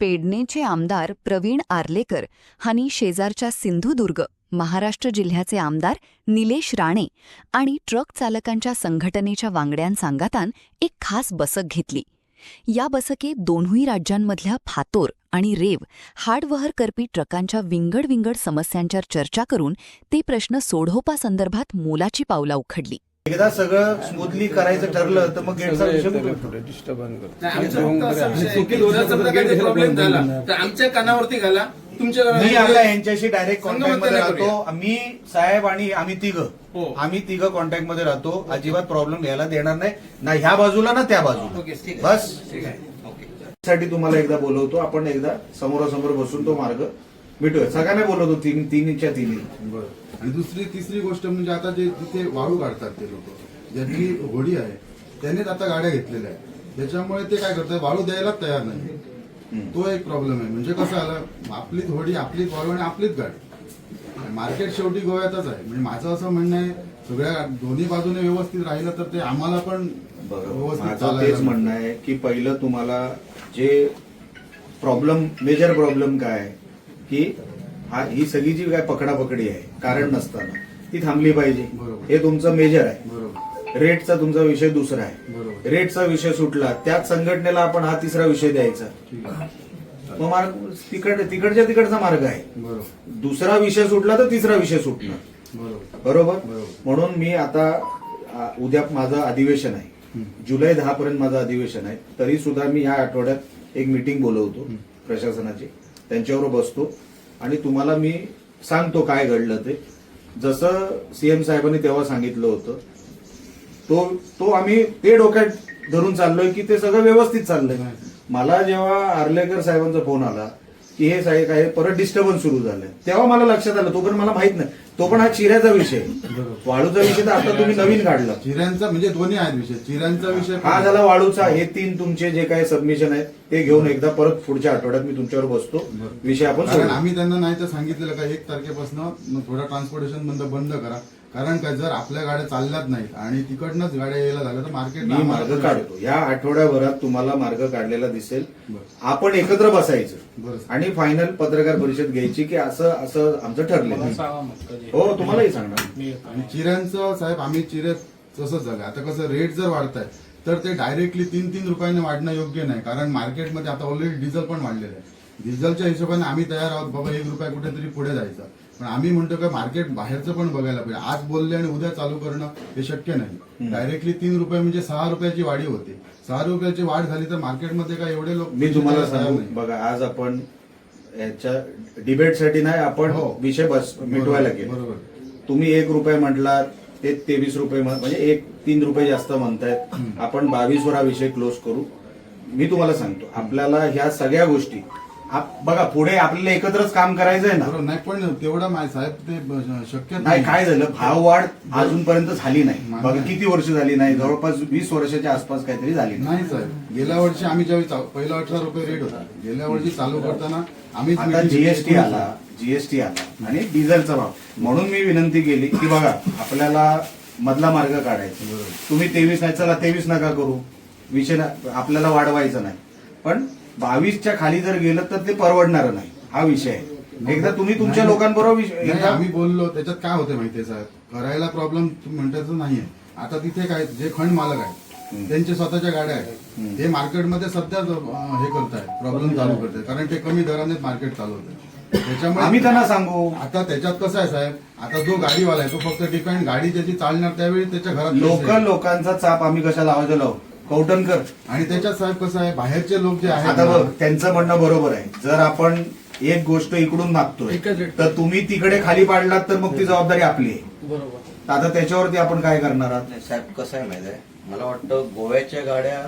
पेडणेचे आमदार प्रवीण आर्लेकर हानी शेजारच्या सिंधुदुर्ग महाराष्ट्र जिल्ह्याचे आमदार निलेश राणे आणि ट्रक चालकांच्या संघटनेच्या वांगड्यांसांगातान एक खास बसक घेतली. या बसके दोन्ही राज्यांमधल्या फातोर आणि रेव हाडवहर करपी ट्रकांच्या विंगड समस्यांच्या चर्चा करून ते प्रश्न सोडवपासंदर्भात मोलाची पावला उखडली. एकदा सगळं स्मूथली करायचं ठरलं तर मग गेटचा विषय प्रॉब्लेम झाला तर आमच्या कानावरती घाला. तुमच्या मी आता यांच्याशी डायरेक्ट कॉन्टॅक्ट मध्ये राहतो. मी साहेब आणि आम्ही तिघं कॉन्टॅक्ट मध्ये राहतो. अजिबात प्रॉब्लेम घ्यायला देणार नाही, ना ह्या बाजूला ना त्या बाजूला. बस साठी तुम्हाला एकदा बोलवतो, आपण एकदा समोरासमोर बसून तो मार्ग भेटूया. सगळ्यांना बोलवतो, तीनच्या तिन्ही. आणि तिसरी गोष्ट म्हणजे आता जे तिथे वाळू काढतात ते लोक, ज्यांची होडी आहे त्यांनीच आता गाड्या घेतलेल्या आहेत. त्याच्यामुळे ते काय करतात, वाळू द्यायलाच तयार नाही. तो एक प्रॉब्लेम आहे. म्हणजे कसं आलं, आपलीच होडी, आपलीच वाळू आणि आपलीच गाडी. मार्केट शेवटी गोव्यातच आहे. म्हणजे माझं असं म्हणणं आहे, सगळ्या दोन्ही बाजूने व्यवस्थित राहिलं तर ते आम्हाला पण माझं तेच म्हणणं आहे की पहिलं तुम्हाला जे मेजर प्रॉब्लेम काय आहे की ही सगळी जी काय पकडापकडी आहे कारण नसताना ती थांबली पाहिजे. हे तुमचं मेजर आहे. रेटचा तुमचा विषय दुसरा आहे. रेटचा विषय सुटला, त्याच संघटनेला आपण हा तिसरा विषय द्यायचा. मग मार्ग तिकडचा मार्ग आहे. दुसरा विषय सुटला तर तिसरा विषय सुटणार. बरोबर. म्हणून मी आता उद्या माझं अधिवेशन आहे, जुलै 10 पर्यंत माझं अधिवेशन आहे. तरी सुद्धा मी या आठवड्यात एक मीटिंग बोलवतो प्रशासनाची, त्यांच्यावर बसतो आणि तुम्हाला मी सांगतो काय घडलं ते. जसं सीएम साहेबांनी तेव्हा सांगितलं होतं तो आम्ही ते डोक्यात धरून चाललोय की ते सगळं व्यवस्थित चाललंय. मला जेव्हा आर्लेकर साहेबांचा फोन आला की हे साहेब काय परत डिस्टर्बन्स सुरू झालंय, तेव्हा मला लक्षात आलं. तो पण मला माहित नाही, तो पण हा चिऱ्याचा विषय, वाळूचा विषय तर आता तुम्ही नवीन काढला. चिऱ्यांचा म्हणजे दोन्ही आहेत विषय. चिऱ्यांचा विषय हा झाला वाळूचा. हे 3 तुमचे जे काही सबमिशन आहेत ते घेऊन एकदा परत पुढच्या आठवड्यात मी तुमच्यावर बसतो, विषय आपण कारण आम्ही त्यांना नाही तर सांगितलेलं का 1 तारखेपासून थोडा ट्रान्सपोर्टेशन बंद करा. कारण काय, जर आपल्या गाड्या चालल्याच नाहीत आणि तिकडनंच गाड्या यायला झाल्या तर मार्केट मी मार्ग काढतो. या आठवड्याभरात तुम्हाला मार्ग काढलेला दिसेल. आपण एकत्र बसायचं आणि फायनल पत्रकार परिषद घ्यायची की असं आमचं ठरलेलं. हो, तुम्हालाही सांगणार. आणि चिऱ्यांचं साहेब, आम्ही चिरे तसंच झालं. आता कसं रेट जर वाढताय तर ते डायरेक्टली 3 रुपयाने वाढणं योग्य नाही. कारण मार्केटमध्ये आता ऑलरेडी डिझेल पण वाढलेलं आहे. डिझेलच्या हिशोबाने आम्ही तयार आहोत बाबा 1 रुपया कुठेतरी पुढे जायचं. पण आम्ही म्हणतो का मार्केट बाहेरचं पण बघायला पाहिजे. आज बोलले आणि उद्या चालू करणं हे शक्य नाही. डायरेक्टली 3 रुपये म्हणजे 6 रुपयाची वाढी होते. 6 रुपयाची वाढ झाली तर मार्केटमध्ये काय एवढे लोक. मी तुम्हाला सांगू, बघा आज आपण याच्या डिबेटसाठी नाही, आपण विषय मिटवायला गेलो. बरोबर. तुम्ही 1 रुपये म्हटलात, ते 23 रुपये म्हणजे 3 रुपये जास्त म्हणतायत. आपण 22 वर हा विषय क्लोज करू. मी तुम्हाला सांगतो, आपल्याला ह्या सगळ्या गोष्टी बघा पुढे आपल्याला एकत्रच काम करायचं आहे ना. नाही पण तेवढं साहेब ते शक्य नाही. काय झालं, भाववाढ अजूनपर्यंत झाली नाही. बघा किती वर्ष झाली नाही, जवळपास 20 वर्षाच्या आसपास काहीतरी झाली नाही साहेब. गेल्या वर्षी आम्ही ज्यावेळी पहिला 18 रुपये रेट होता, गेल्या वर्षी चालू करताना आम्ही आता जीएसटी आला आणि डिझेलचा भाव. म्हणून मी विनंती केली की बघा आपल्याला मधला मार्ग काढायचा. तुम्ही 23 नाही, चला 23 नका करू, विषय आपल्याला वाढवायचा नाही. पण 22च्या खाली जर गेलं तर ते परवडणार नाही, हा विषय आहे. एकदा तुम्ही तुमच्या लोकांबरोबर आम्ही बोललो. त्याच्यात काय होते माहितीये साहेब, करायला प्रॉब्लेम म्हणतायचं नाहीये. आता तिथे काय, जे खंड मालक आहेत त्यांच्या स्वतःच्या गाड्या आहेत, ते मार्केटमध्ये सध्या हे करतायत, प्रॉब्लेम चालू करतायत. कारण ते कमी दरानेच मार्केट चालवतात. त्याच्यामुळे आम्ही त्यांना सांगू. आता त्याच्यात कसं आहे साहेब, आता जो गाडीवाला आहे तो फक्त डिपेंड, गाडी ज्याची चालणार त्यावेळी त्याच्या घरात लोकांचा चाप आम्ही कशा लावायचा लावू, कौटनकर. आणि त्याच्यात साहेब कसं आहे, बाहेरचे लोक जे आहेत, आता बघ त्यांचं म्हणणं बरोबर आहे. जर आपण एक गोष्ट इकडून मागतोय तर तुम्ही तिकडे खाली पाडलात तर मग ती जबाबदारी आपली आहे. बरोबर. आता त्याच्यावरती आपण काय करणार आहात साहेब? कसं आहे माहिती आहे, मला वाटतं गोव्याच्या गाड्या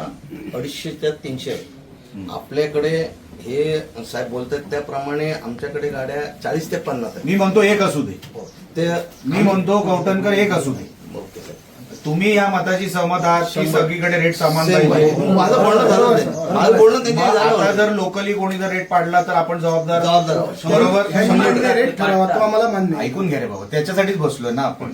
250 ते 300 आहेत. आपल्याकडे हे साहेब बोलतात त्याप्रमाणे आमच्याकडे गाड्या 40 ते 50 आहेत. मी म्हणतो एक असू दे. ते मी म्हणतो कौटनकर एक असू दे. ओके साहेब. तुम्ही या मताची सहमत आहात की सगळीकडे रेट समान पाहिजे? माझं बोलणं झालं नाही. माझं बोलणं त्यांनी झालं आता होतं. जर लोकली कोणी जर रेट पाडला तर आपण जबाबदार आहोत. बरोबर. रेट ठरवा, तो आम्हाला मान्य. ऐकून घ्या रे बाबा, त्याच्यासाठीच बसलोय ना आपण.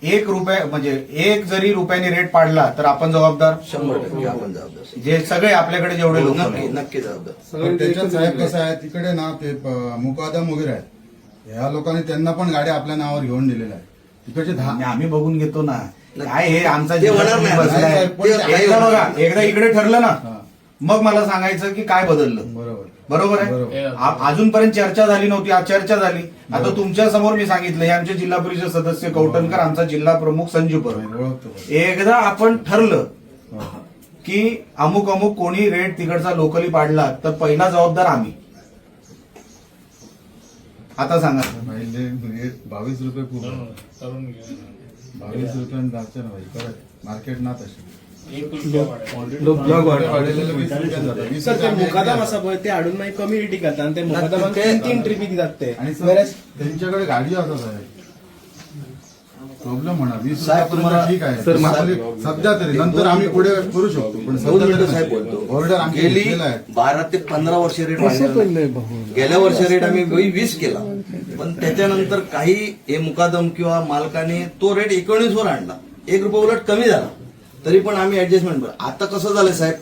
₹1 म्हणजे 1 जरी रुपयाने रेट पाडला तर आपण जबाबदार 100% आपण जबाबदार. जे सगळे आपल्याकडे जेवढे लोक नक्की नक्की जबाबदार. पण त्याच्यात साहेब कसं आहे तिकडे ना ते मुकादम वगैरे आहेत ह्या लोकांनी त्यांना पण गाड्या आपल्या नावावर घेऊन दिलेल्या आहेत तिकडचे आम्ही बघून घेतो ना काय हे आमचा ते जिल्हा होणार नाही. तुम्ही बसलाय. नाही, ते एकदा बघा एकदा इकडे ठरलं ना हा. मग मला सांगायचं की काय बदललं. बरोबर बरोबर आहे बरोबर. अजूनपर्यंत चर्चा झाली नव्हती, आज चर्चा झाली. आता तुमच्या समोर मी सांगितलं हे आमचे जिल्हा परिषद सदस्य कौटणकर, आमचा जिल्हा प्रमुख संजू परब. ओळखतो एकदा आपण ठरलं हो. की अमुक अमुक कोणी रेट तिकडचा लोकली पाडला तर पहिला जबाबदार आम्ही. आता सांगा पहिले रेट 22 रुपये खूप आहे. 22 रुपयांनी जायचं ना भाई परत मार्केट ना तशी वाढलेलं 20 रुपयात जातं. 20 सर ते रुपये मुकादम आम्ही असा पळय ते हाडून मागीर कमी रेटी घालता आणि ते मुकादमान ते- 3 ट्रिपी दितात ते आणि सर, Whereas त्यांच्याकडे गाडी असतात साहेब प्रॉब्लेम म्हणा 20 साहेब, तुम्हाला- रुपयापर्यंत ठीक आहे सर, आपली सध्या तरी नंतर आम्ही पुढे करू शकतो पण 2 सध्या मिनिटं तरी साहेब नाही. बोलतो. ऑर्डर आमची गेली घेतलेला आहे 12 ते 15 वर्ष रेट वाढलेला. गेल्या वर्षी रेट आम्ही 20 केला पण त्याच्यानंतर काही हे मुकादम किंवा मालकाने तो रेट 19 वर आणला. ₹1 उलट कमी झाला तरी पण आम्ही ऍडजस्टमेंट. आता कसं झालंय साहेब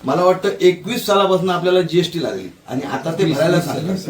मला वाटतं 21 सालापासून आपल्याला जीएसटी लागली आणि आता ते भरायला सांगतात.